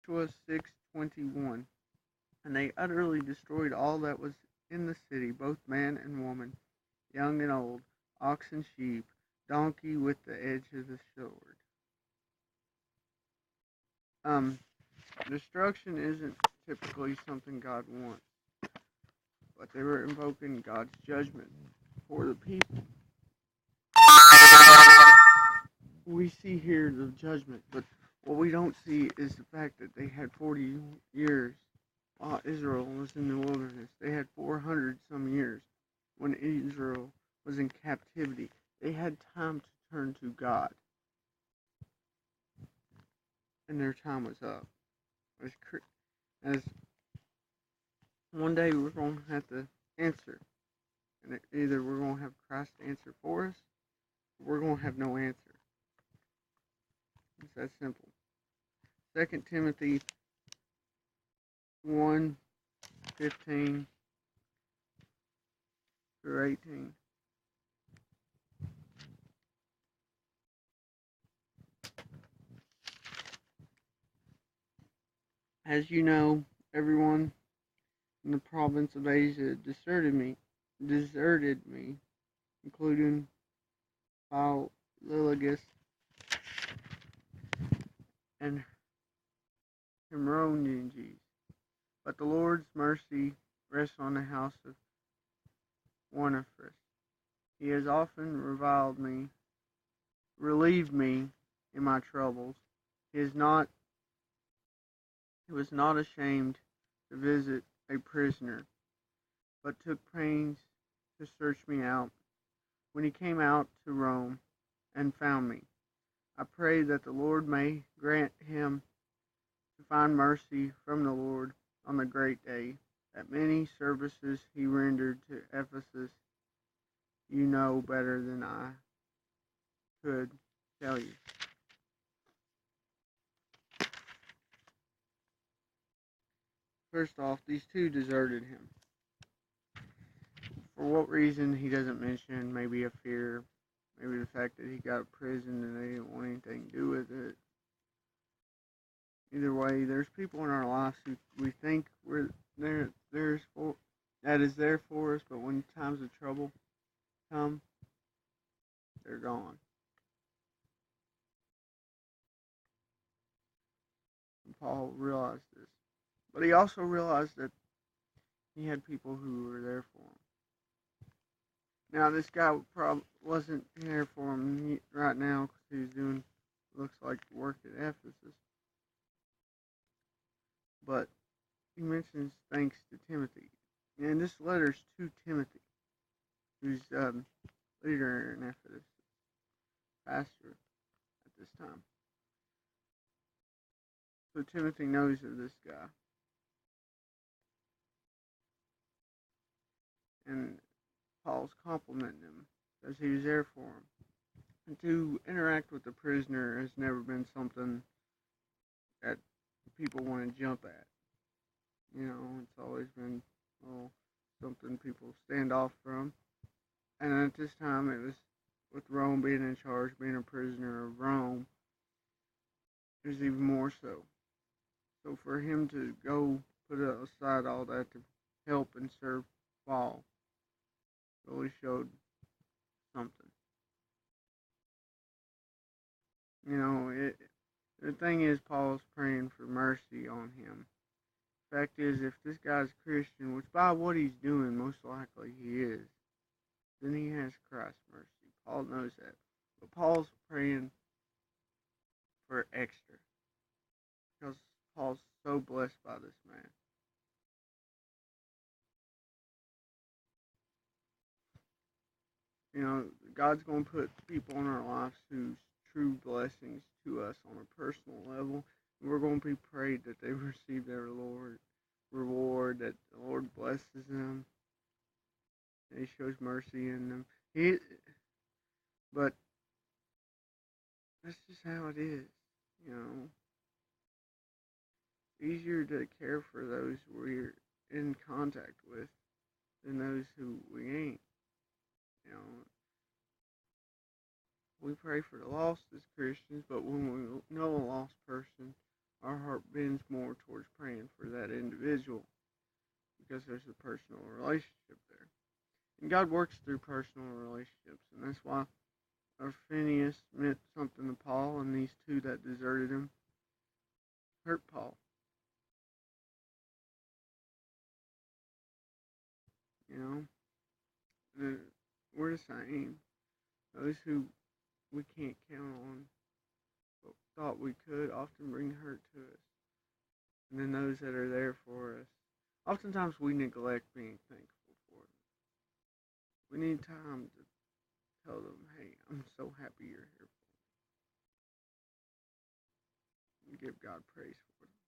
Joshua 6:21. And they utterly destroyed all that was in the city, both man and woman, young and old, ox and sheep, donkey with the edge of the sword. Um, Destruction isn't typically something God wants, but they were invoking God's judgment for the people. We see here the judgment, but what we don't see is the fact that they had 40 years while Israel was in the wilderness. They had 400 some years when Israel was in captivity. They had time to turn to God, and their time was up. As one day we're going to have to answer, and either we're going to have Christ answer for us, or we're going to have no answer. It's that simple. 2 Timothy 1:15 through 18. As you know, everyone in the province of Asia deserted me, including Philologus and Hermogenes. But the Lord's mercy rests on the house of Onesiphorus. He has often relieved me in my troubles. He was not ashamed to visit a prisoner, but took pains to search me out. When he came out to Rome and found me, I pray that the Lord may grant him to find mercy from the Lord on the great day. That many services he rendered to Ephesus, you know better than I could tell you. First off, these two deserted him. For what reason, he doesn't mention. Maybe a fear, maybe the fact that he got a prison and they didn't want anything to do with it. Either way, there's people in our lives who we think that is there for us, but when times of trouble come, they're gone. And Paul realized this. But he also realized that he had people who were there for him. Now, this guy probably wasn't here for him right now because he's doing, looks like, work at Ephesus. But he mentions thanks to Timothy. And this letter's to Timothy, who's leader in Ephesus, pastor at this time. So Timothy knows of this guy. And Paul's complimenting him because he was there for him. And to interact with the prisoner has never been something that people want to jump at. You know, it's always been something people stand off from. And at this time, it was with Rome being in charge, being a prisoner of Rome, it was even more so. So for him to go put aside all that to help and serve Paul really showed something. You know, the thing is, Paul's praying for mercy on him. Fact is, if this guy's Christian, which by what he's doing, most likely he is, then he has Christ's mercy. Paul knows that. But Paul's praying for extra. Because Paul's so blessed by this man. You know, God's going to put people in our lives who's true blessings to us on a personal level. And we're going to be prayed that they receive their reward, that the Lord blesses them, and he shows mercy in them. But that's just how it is, you know. Easier to care for those we're in contact with than those who we ain't. You know, we pray for the lost as Christians, but when we know a lost person, our heart bends more God works through personal relationships, and that's why Phineas meant something to Paul, and these two that deserted him hurt Paul. You know, we're the same. Those who we can't count on, but thought we could, often bring hurt to us. And then those that are there for us, oftentimes we neglect being thankful for them. We need time to tell them, hey, I'm so happy you're here for me. And give God praise for them.